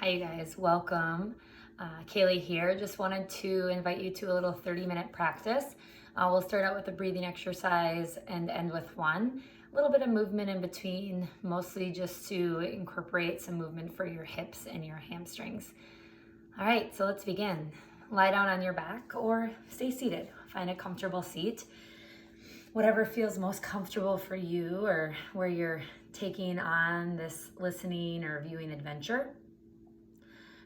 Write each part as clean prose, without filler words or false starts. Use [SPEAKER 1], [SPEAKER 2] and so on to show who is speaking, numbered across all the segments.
[SPEAKER 1] Hi, you guys. Welcome. Kaylee here. Just wanted to invite you to a little 30-minute practice. We'll start out with a breathing exercise and end with one. A little bit of movement in between, mostly just to incorporate some movement for your hips and your hamstrings. All right, so let's begin. Lie down on your back or stay seated. Find a comfortable seat. Whatever feels most comfortable for you or where you're taking on this listening or viewing adventure.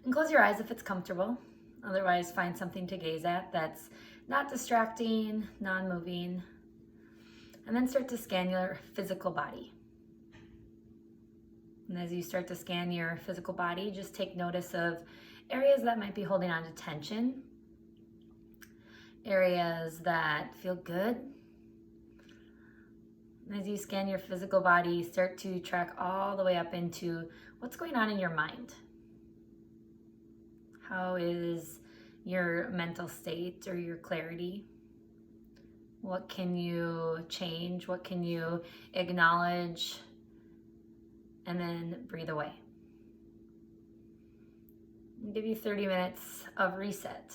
[SPEAKER 1] And close your eyes if it's comfortable. Otherwise, find something to gaze at that's not distracting, non-moving. And then start to scan your physical body. And as you start to scan your physical body, just take notice of areas that might be holding on to tension, areas that feel good. And as you scan your physical body, start to track all the way up into what's going on in your mind. How is your mental state or your clarity? What can you change? What can you acknowledge? And then breathe away. I'll give you 30 minutes of reset.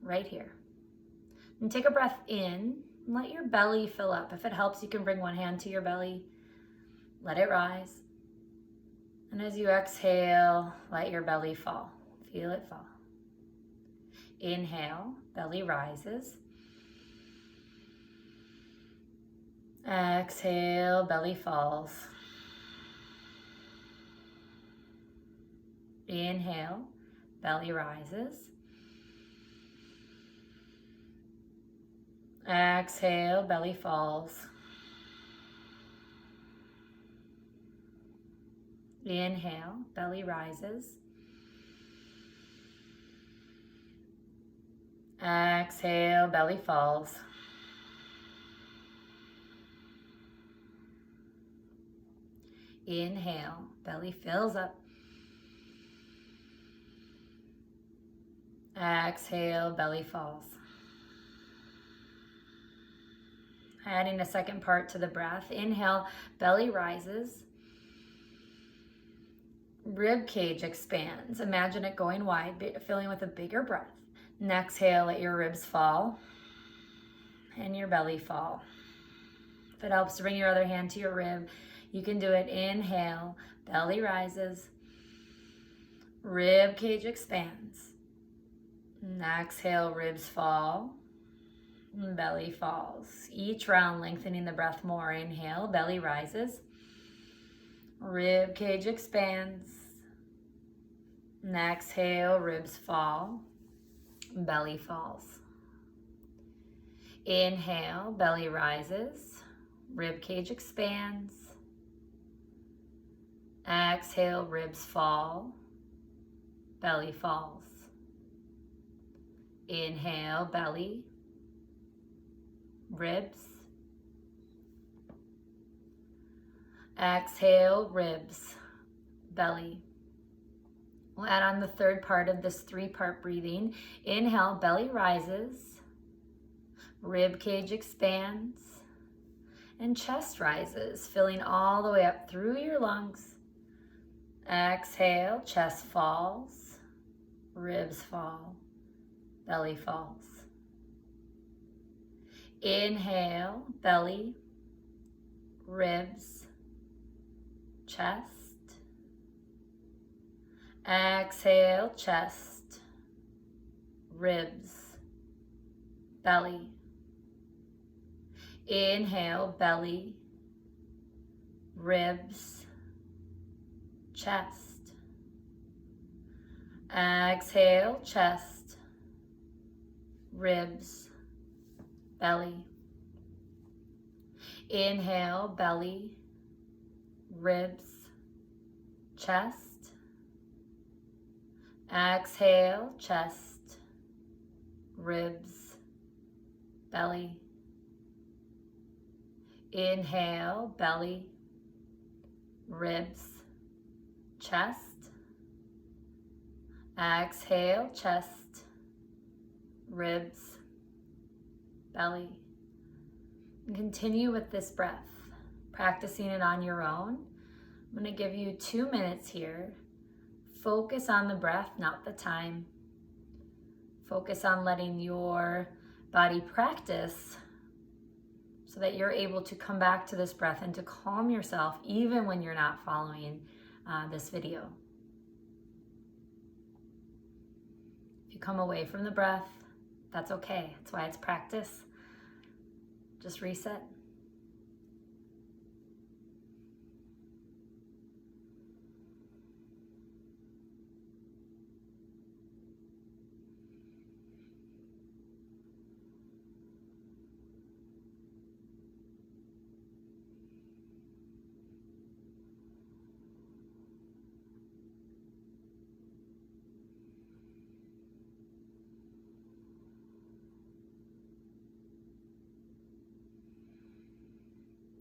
[SPEAKER 1] Right here. And take a breath in and let your belly fill up. If it helps, you can bring one hand to your belly. Let it rise. And as you exhale, let your belly fall. Feel it fall. Inhale, belly rises. Exhale, belly falls. Inhale, belly rises. Exhale, belly falls. Inhale, belly rises. Exhale, belly falls. Inhale, belly fills up. Exhale, belly falls. Adding a second part to the breath. Inhale, belly rises. Rib cage expands. Imagine it going wide, filling with a bigger breath. And exhale, let your ribs fall and your belly fall. If it helps to bring your other hand to your rib, you can do it. Inhale, belly rises. Rib cage expands. And exhale, ribs fall. And belly falls. Each round lengthening the breath more. Inhale, belly rises. Rib cage expands. And exhale, ribs fall. Belly falls. Inhale, belly rises. Rib cage expands. Exhale, ribs fall. Belly falls. Inhale, belly. Ribs. Exhale, ribs. Belly. We'll add on the third part of this 3-part breathing. Inhale, belly rises. Rib cage expands. And chest rises, filling all the way up through your lungs. Exhale, chest falls. Ribs fall. Belly falls. Inhale, belly. Ribs. Chest. Exhale, chest, ribs, belly. Inhale, belly, ribs, chest. Exhale, chest, ribs, belly. Inhale, belly, ribs, chest. Exhale, chest, ribs, belly. Inhale, belly, ribs, chest. Exhale, chest, ribs, belly. And continue with this breath, practicing it on your own. I'm going to give you 2 minutes here. Focus on the breath, not the time. Focus on letting your body practice so that you're able to come back to this breath and to calm yourself even when you're not following this video. If you come away from the breath, that's okay. That's why it's practice. Just reset.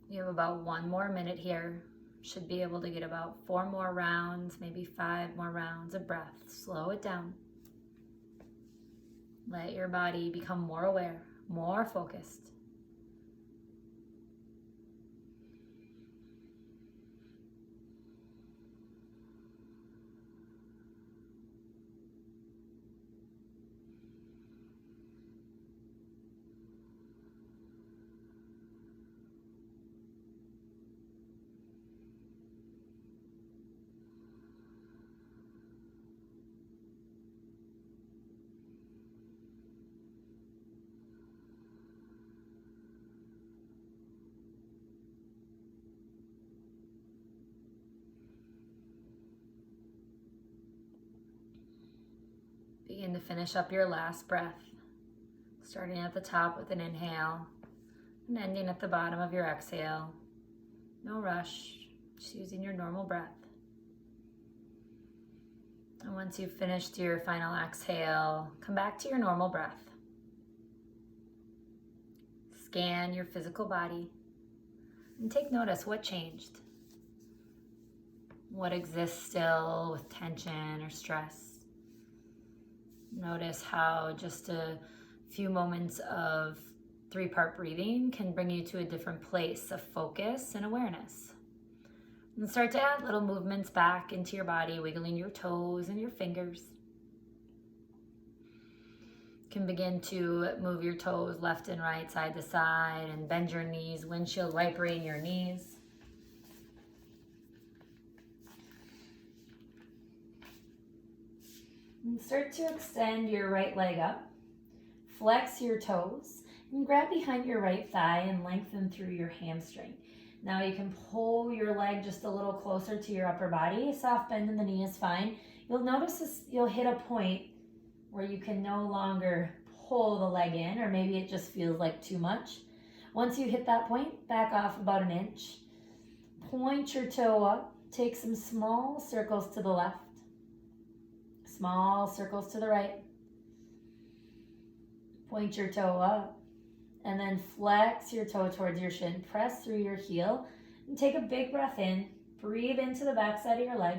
[SPEAKER 1] You have about 1 more minute here. Should be able to get about 4 more rounds, maybe 5 more rounds of breath. Slow it down. Let your body become more aware, more focused. Begin to finish up your last breath, starting at the top with an inhale and ending at the bottom of your exhale. No rush, just using your normal breath. And once you've finished your final exhale, come back to your normal breath. Scan your physical body and take notice what changed. What exists still with tension or stress. Notice how just a few moments of 3-part breathing can bring you to a different place of focus and awareness. And start to add little movements back into your body, wiggling your toes and your fingers. You can begin to move your toes left and right, side to side, and bend your knees, windshield wipering your knees. And start to extend your right leg up. Flex your toes and grab behind your right thigh and lengthen through your hamstring. Now you can pull your leg just a little closer to your upper body. A soft bend in the knee is fine. You'll notice this, you'll hit a point where you can no longer pull the leg in, or maybe it just feels like too much. Once you hit that point, back off about 1 inch. Point your toe up. Take some small circles to the left. Small circles to the right. Point your toe up and then flex your toe towards your shin. Press through your heel and take a big breath in. Breathe into the back side of your leg.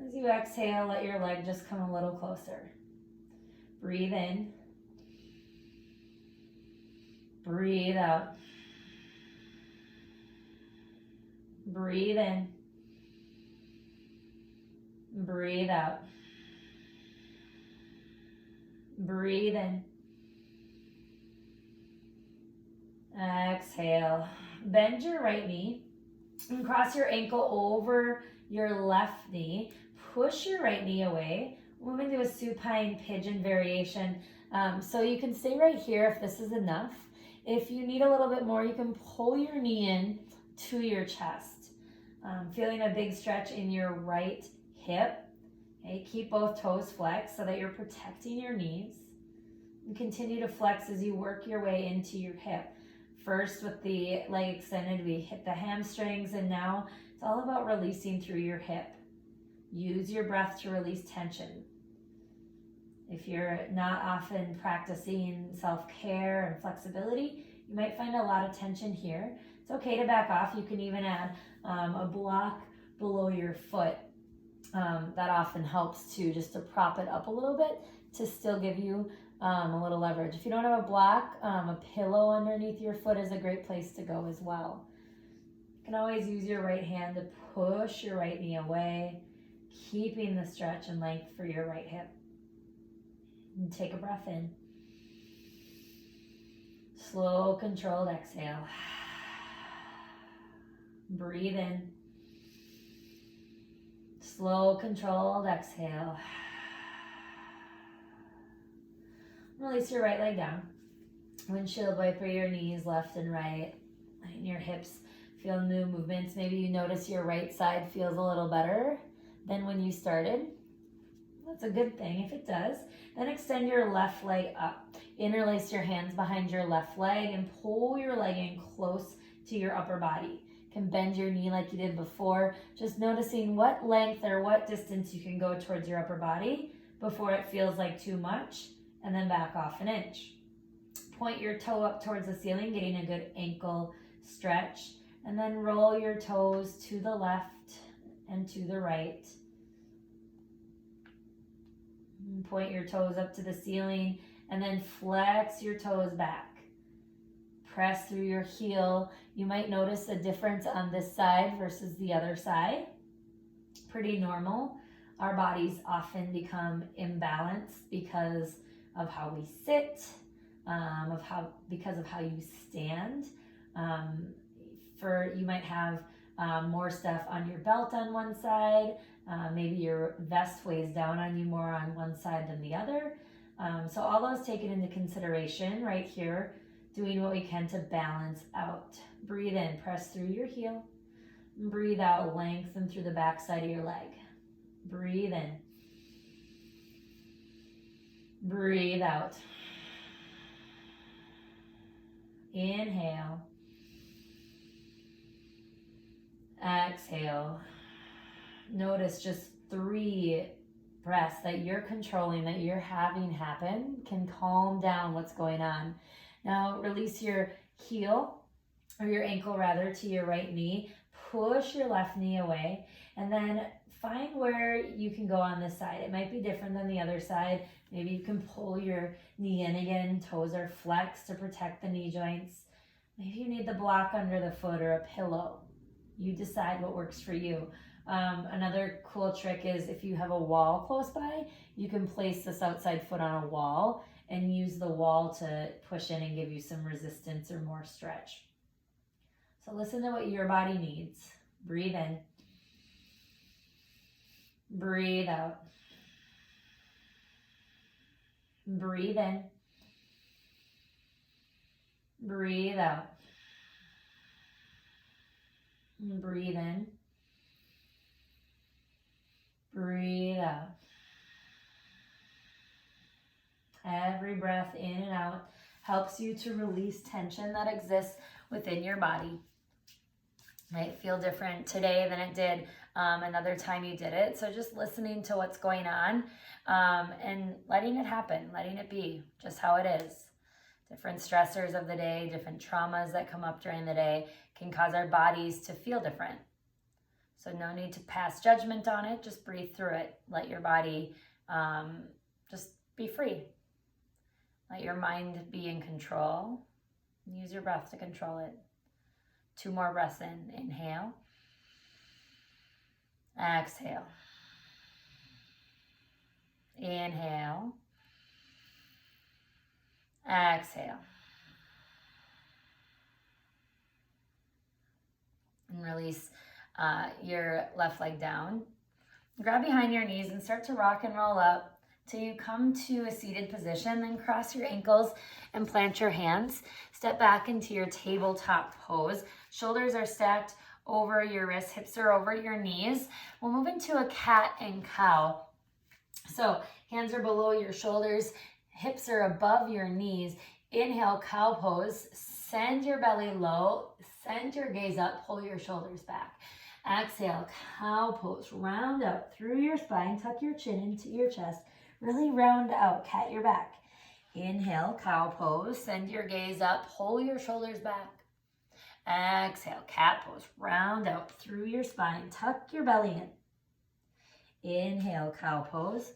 [SPEAKER 1] As you exhale, let your leg just come a little closer. Breathe in. Breathe out. Breathe in. Breathe out. Breathe in. Exhale. Bend your right knee and cross your ankle over your left knee. Push your right knee away. Move into a supine pigeon variation. So you can stay right here if this is enough. If you need a little bit more, you can pull your knee in to your chest. Feeling a big stretch in your right hip. Okay, keep both toes flexed so that you're protecting your knees. And continue to flex as you work your way into your hip. First, with the leg extended, we hit the hamstrings, and now it's all about releasing through your hip. Use your breath to release tension. If you're not often practicing self-care and flexibility, you might find a lot of tension here. It's okay to back off. You can even add a block below your foot. That often helps too, just to prop it up a little bit to still give you a little leverage. If you don't have a block, a pillow underneath your foot is a great place to go as well. can always use your right hand to push your right knee away, keeping the stretch and length for your right hip. And take a breath in. Slow, controlled exhale. Breathe in. Slow, controlled exhale. Release your right leg down. Windshield wiper your knees left and right. And your hips feel new movements. Maybe you notice your right side feels a little better than when you started. That's a good thing if it does. Then extend your left leg up. Interlace your hands behind your left leg and pull your leg in close to your upper body. You can bend your knee like you did before, just noticing what length or what distance you can go towards your upper body before it feels like too much, and then back off an inch. Point your toe up towards the ceiling, getting a good ankle stretch, and then roll your toes to the left and to the right. Point your toes up to the ceiling and then flex your toes back. Press through your heel. You might notice a difference on this side versus the other side. Pretty normal. Our bodies often become imbalanced because of how we sit, because of how you stand. You might have more stuff on your belt on one side. Maybe your vest weighs down on you more on one side than the other. So all those taken into consideration right here, doing what we can to balance out. Breathe in, press through your heel. Breathe out, lengthen through the back side of your leg. Breathe in. Breathe out. Inhale. Exhale. Notice just 3 breaths that you're controlling, that you're having happen, can calm down what's going on. Now release your heel, or your ankle rather, to your right knee. Push your left knee away, and then find where you can go on this side. It might be different than the other side. Maybe you can pull your knee in again. Toes are flexed to protect the knee joints. Maybe you need the block under the foot or a pillow. You decide what works for you. Another cool trick is if you have a wall close by, you can place this outside foot on a wall and use the wall to push in and give you some resistance or more stretch. So listen to what your body needs. Breathe in. Breathe out. Breathe in. Breathe out. Breathe in. Breathe out. Every breath in and out helps you to release tension that exists within your body. Might feel different today than it did another time you did it. So just listening to what's going on and letting it happen, letting it be just how it is. Different stressors of the day, different traumas that come up during the day can cause our bodies to feel different. So no need to pass judgment on it. Just breathe through it. Let your body just be free. Let your mind be in control. Use your breath to control it. 2 more breaths in. Inhale. Exhale. Inhale. Exhale. And release your left leg down. Grab behind your knees and start to rock and roll up till you come to a seated position. Then cross your ankles and plant your hands. Step back into your tabletop pose. Shoulders are stacked over your wrists, hips are over your knees. We'll move into a cat and cow. So hands are below your shoulders, hips are above your knees. Inhale, cow pose. Send your belly low, send your gaze up, pull your shoulders back. Exhale, cow pose. Round out through your spine, tuck your chin into your chest. Really round out, cat your back. Inhale, cow pose. Send your gaze up, pull your shoulders back. Exhale, cat pose. Round out through your spine, tuck your belly in. Inhale, cow pose.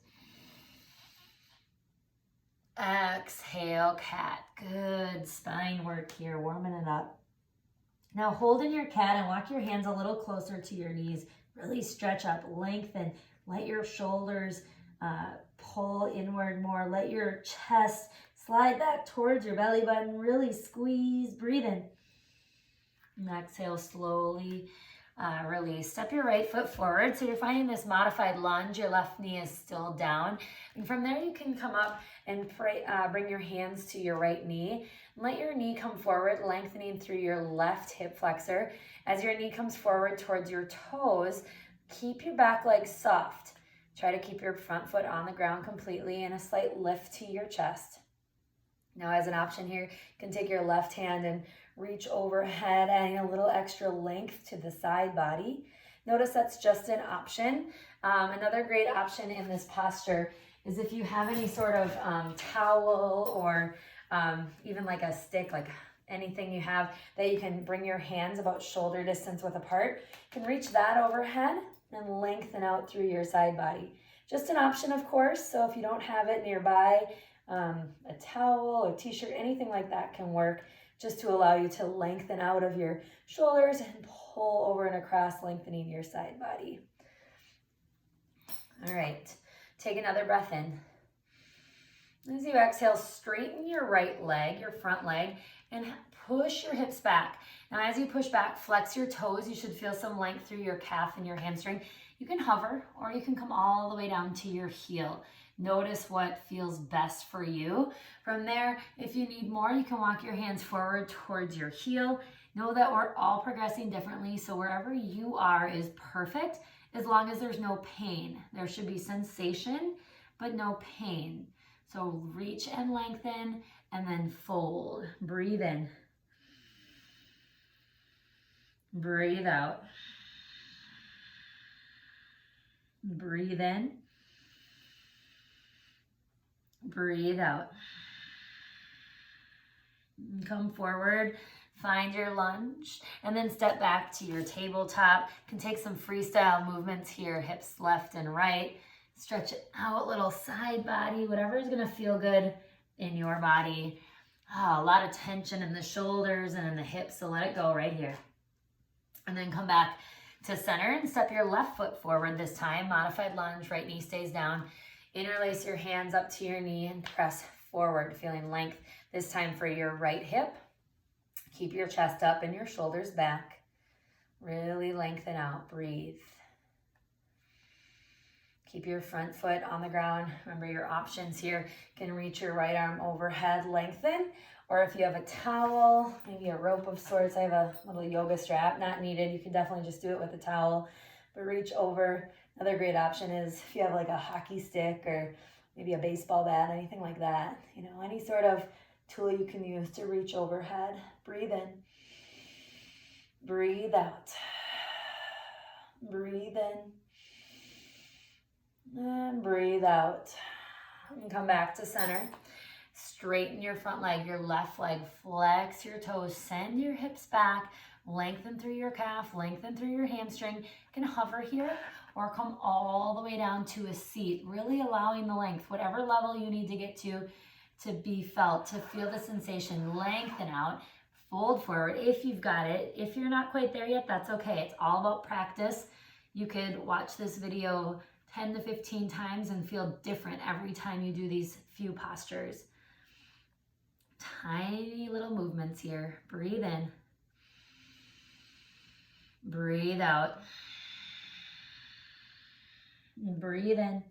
[SPEAKER 1] Exhale, cat. Good spine work here, warming it up. Now hold in your cat and walk your hands a little closer to your knees. Really stretch up, lengthen. Let your shoulders pull inward more. Let your chest slide back towards your belly button. Really squeeze. Breathe in. And exhale slowly. Release. Step your right foot forward. So you're finding this modified lunge. Your left knee is still down. And from there you can come up and bring your hands to your right knee. Let your knee come forward, lengthening through your left hip flexor. As your knee comes forward towards your toes, keep your back leg soft. Try to keep your front foot on the ground completely and a slight lift to your chest. Now as an option here, you can take your left hand and reach overhead, adding a little extra length to the side body. Notice that's just an option. Another great option in this posture is if you have any sort of towel or even like a stick, like anything you have that you can bring your hands about shoulder distance width apart, you can reach that overhead and lengthen out through your side body. Just an option, of course, so if you don't have it nearby, a towel, a t-shirt, anything like that can work, just to allow you to lengthen out of your shoulders and pull over and across, lengthening your side body. All right, take another breath in. As you exhale, straighten your right leg, your front leg, and push your hips back. Now, as you push back, flex your toes. You should feel some length through your calf and your hamstring. You can hover, or you can come all the way down to your heel. Notice what feels best for you. From there, if you need more, you can walk your hands forward towards your heel. Know that we're all progressing differently, so wherever you are is perfect, as long as there's no pain. There should be sensation, but no pain. So reach and lengthen, and then fold. Breathe in. Breathe out. Breathe in. Breathe out. Come forward, find your lunge, and then step back to your tabletop. You can take some freestyle movements here, hips left and right. Stretch it out, little side body, whatever is gonna feel good in your body. A lot of tension in the shoulders and in the hips, so let it go right here. And then come back to center and step your left foot forward this time. Modified lunge, right knee stays down. Interlace your hands up to your knee and press forward, feeling length this time for your right hip. Keep your chest up and your shoulders back. Really lengthen out, breathe. Keep your front foot on the ground. Remember your options here. You can reach your right arm overhead, lengthen, or if you have a towel, maybe a rope of sorts. I have a little yoga strap, not needed. You can definitely just do it with a towel, but reach over. Another great option is if you have like a hockey stick or maybe a baseball bat, anything like that. You know, any sort of tool you can use to reach overhead. Breathe in. Breathe out. Breathe in. And breathe out. And come back to center. Straighten your front leg, your left leg. Flex your toes. Send your hips back. Lengthen through your calf. Lengthen through your hamstring. You can hover here or come all the way down to a seat. Really allowing the length, whatever level you need to get to be felt, to feel the sensation. Lengthen out. Fold forward if you've got it. If you're not quite there yet, that's okay. It's all about practice. You could watch this video 10 to 15 times and feel different every time you do these few postures. Tiny little movements here. Breathe in. Breathe out. Breathe in.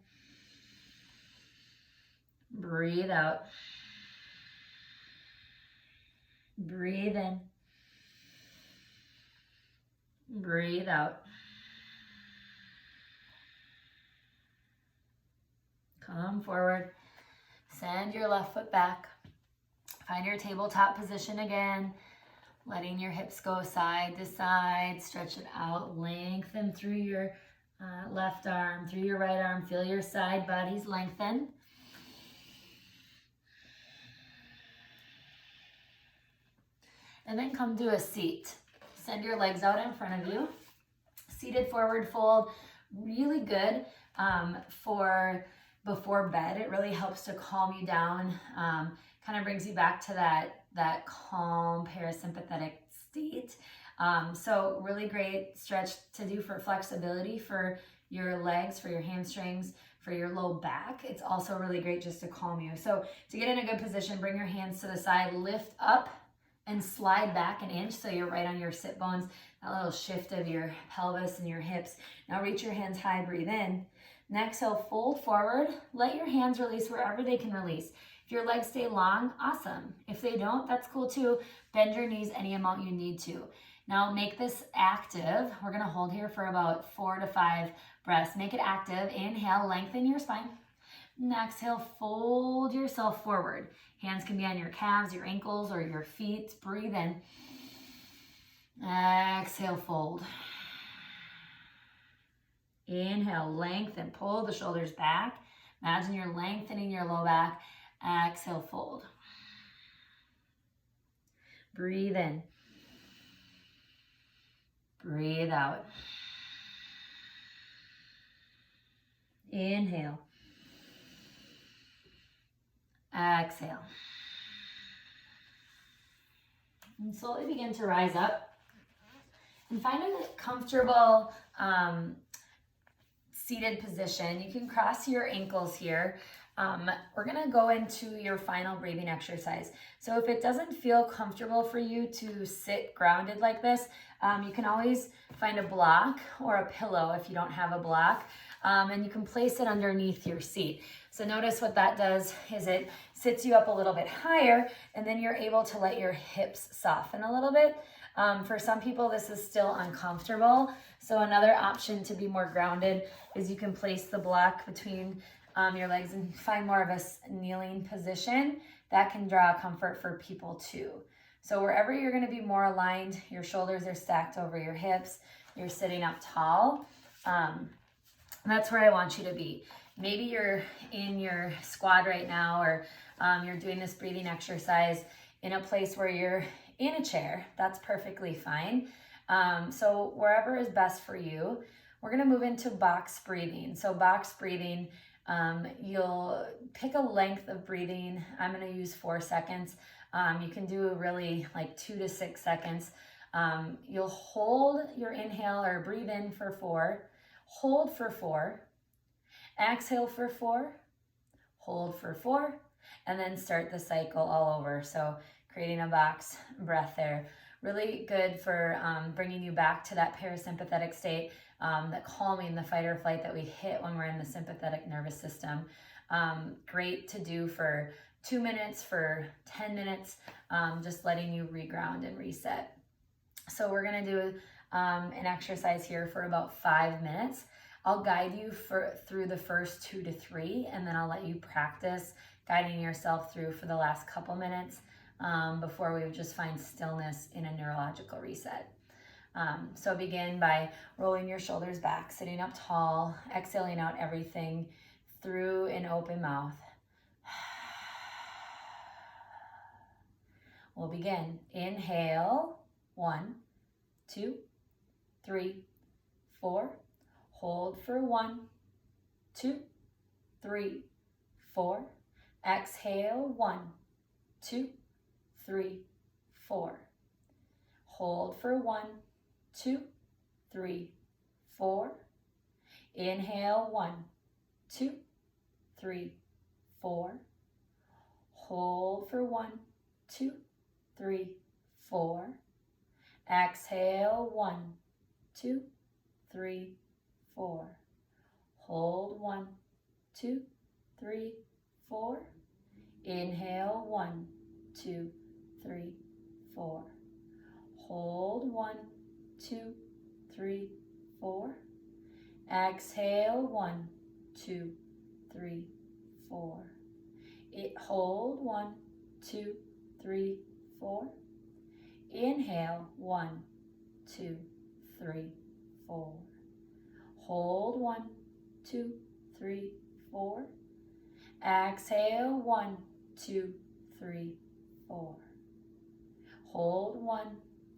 [SPEAKER 1] Breathe out. Breathe in. Breathe out. Come forward. Send your left foot back. Find your tabletop position again. Letting your hips go side to side. Stretch it out. Lengthen through your left arm, through your right arm. Feel your side bodies lengthen. And then come to a seat. Send your legs out in front of you. Seated forward fold. Really good for before bed. It really helps to calm you down. Kind of brings you back to that calm parasympathetic state. So really great stretch to do for flexibility for your legs, for your hamstrings, for your low back. It's also really great just to calm you. So to get in a good position, bring your hands to the side, lift up and slide back an inch so you're right on your sit bones, that little shift of your pelvis and your hips. Now reach your hands high, breathe in. And exhale, fold forward. Let your hands release wherever they can release. If your legs stay long, awesome. If they don't, that's cool too. Bend your knees any amount you need to. Now make this active. We're gonna hold here for about 4 to 5 breaths. Make it active. Inhale, lengthen your spine. And exhale, fold yourself forward. Hands can be on your calves, your ankles, or your feet. Breathe in. Exhale, fold. Inhale, lengthen, pull the shoulders back. Imagine you're lengthening your low back. Exhale, fold. Breathe in. Breathe out. Inhale. Exhale. And slowly begin to rise up. And find a comfortable seated position. You can cross your ankles here. We're gonna go into your final breathing exercise. So if it doesn't feel comfortable for you to sit grounded like this, you can always find a block or a pillow if you don't have a block, and you can place it underneath your seat. So notice what that does is it sits you up a little bit higher, and then you're able to let your hips soften a little bit. For some people, this is still uncomfortable. So another option to be more grounded is you can place the block between your legs and find more of a kneeling position. That can draw comfort for people too. So wherever you're gonna be more aligned, your shoulders are stacked over your hips, you're sitting up tall, that's where I want you to be. Maybe you're in your squat right now, or you're doing this breathing exercise in a place where you're in a chair. That's perfectly fine. So wherever is best for you. We're gonna move into box breathing. So box breathing, you'll pick a length of breathing. I'm gonna use 4 seconds. You can do really like 2 to 6 seconds. You'll hold your inhale or breathe in for 4, hold for 4, exhale for 4, hold for 4, and then start the cycle all over. So creating a box breath there. Really good for bringing you back to that parasympathetic state, that calming, the fight or flight that we hit when we're in the sympathetic nervous system. Great to do for 2 minutes, for 10 minutes, just letting you reground and reset. So we're gonna do an exercise here for about 5 minutes. I'll guide you through the first 2 to 3, and then I'll let you practice guiding yourself through for the last couple minutes before we just find stillness in a neurological reset. So begin by rolling your shoulders back, sitting up tall, exhaling out everything through an open mouth. We'll begin. Inhale, 1, 2, 3, 4. Hold for 1, 2, 3, 4. Exhale, 1, 2, 3, 4. Hold for 1, 2, 3, 4. Inhale, 1, 2, 3, 4. Hold for 1, 2, 3, 4. Exhale, 1, 2, 3, 4. Hold 1, 2, 3, 4. Inhale, 1, 2, 3, 4. Hold 1, 2, 3, 4. Exhale, 1, 2, 3, 4. Hold 1, 2, 3, 4. Inhale, 1, 2, 3, 4. Hold 1, 2, 3, 4. Exhale, 1, 2, 3, 4. Hold 1,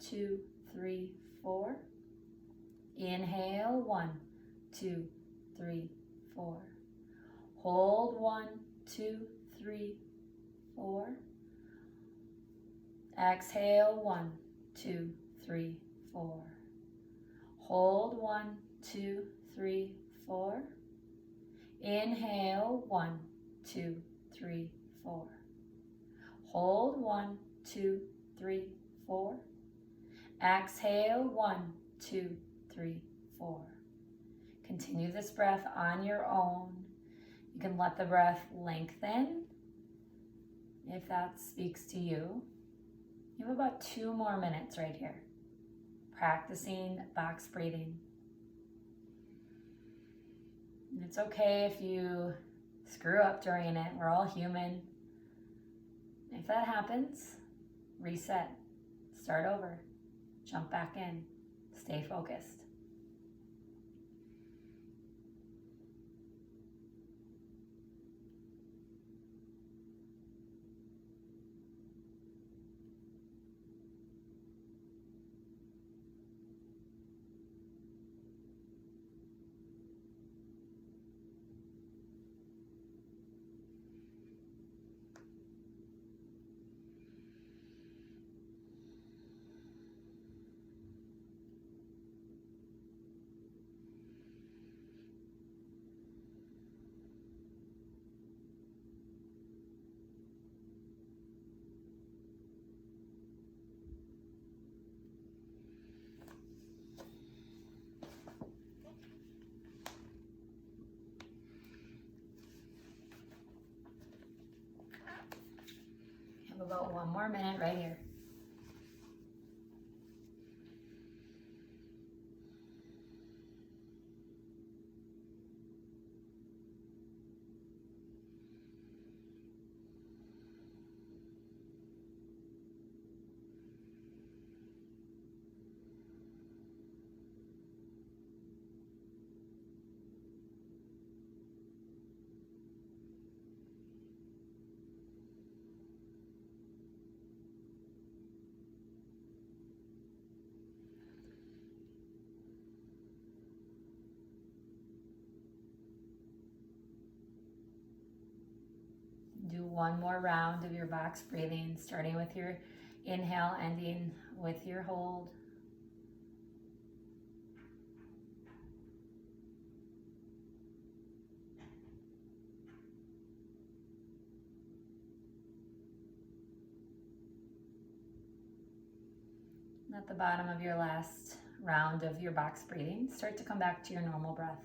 [SPEAKER 1] 2, 3, 4. Inhale, 1, 2, 3, 4. Hold 1, 2, 3, 4. Exhale, 1, 2, 3, 4. Hold 1, 2, 3, 4. Inhale 1, 2, 3, 4. Hold 1, 2, 3, 4. Exhale 1, 2, 3, 4. Continue this breath on your own. You can let the breath lengthen if that speaks to you. You have about 2 more minutes right here, practicing box breathing. And it's okay if you screw up during it. We're all human. If that happens, reset, start over, jump back in, stay focused. We have about 1 more minute right here. Do 1 more round of your box breathing, starting with your inhale, ending with your hold. And at the bottom of your last round of your box breathing, start to come back to your normal breath.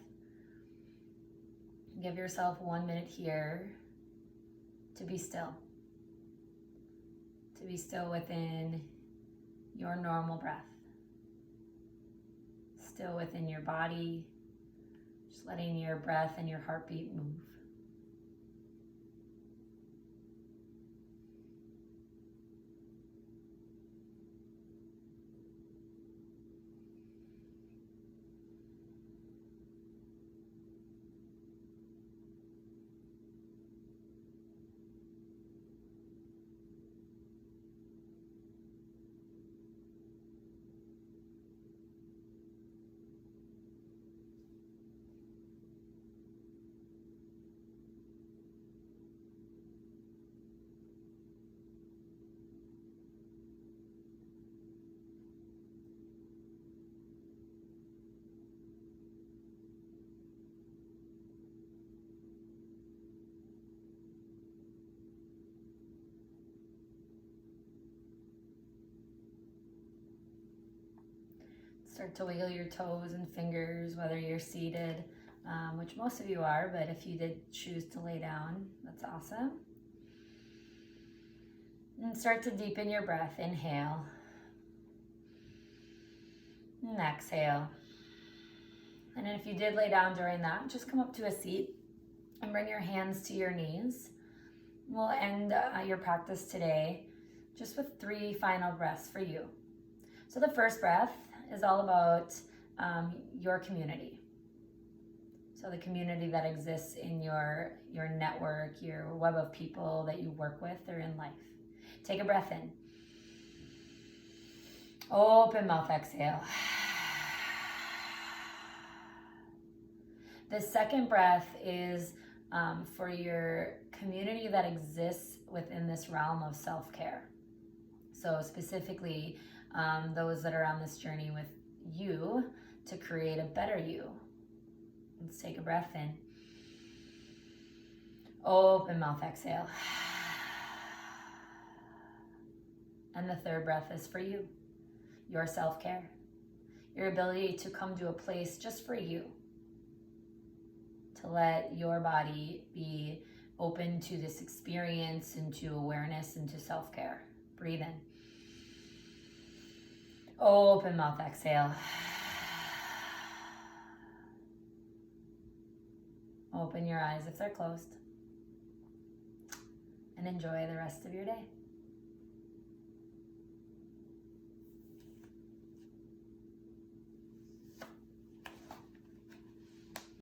[SPEAKER 1] Give yourself 1 minute here to be still. To be still within your normal breath. Still within your body, just letting your breath and your heartbeat move. Start to wiggle your toes and fingers, whether you're seated, which most of you are, but if you did choose to lay down, that's awesome. And start to deepen your breath. Inhale. And exhale. And then if you did lay down during that, just come up to a seat and bring your hands to your knees. We'll end your practice today just with 3 final breaths for you. So the first breath is all about your community. So the community that exists in your network, your web of people that you work with or in life. Take a breath in. Open mouth, exhale. The second breath is for your community that exists within this realm of self-care. So specifically, those that are on this journey with you to create a better you. Let's take a breath in. Open mouth, exhale. And the third breath is for you, your self-care, your ability to come to a place just for you, to let your body be open to this experience, into awareness, into self-care. Breathe in. Open mouth, exhale. Open your eyes if they're closed. And enjoy the rest of your day.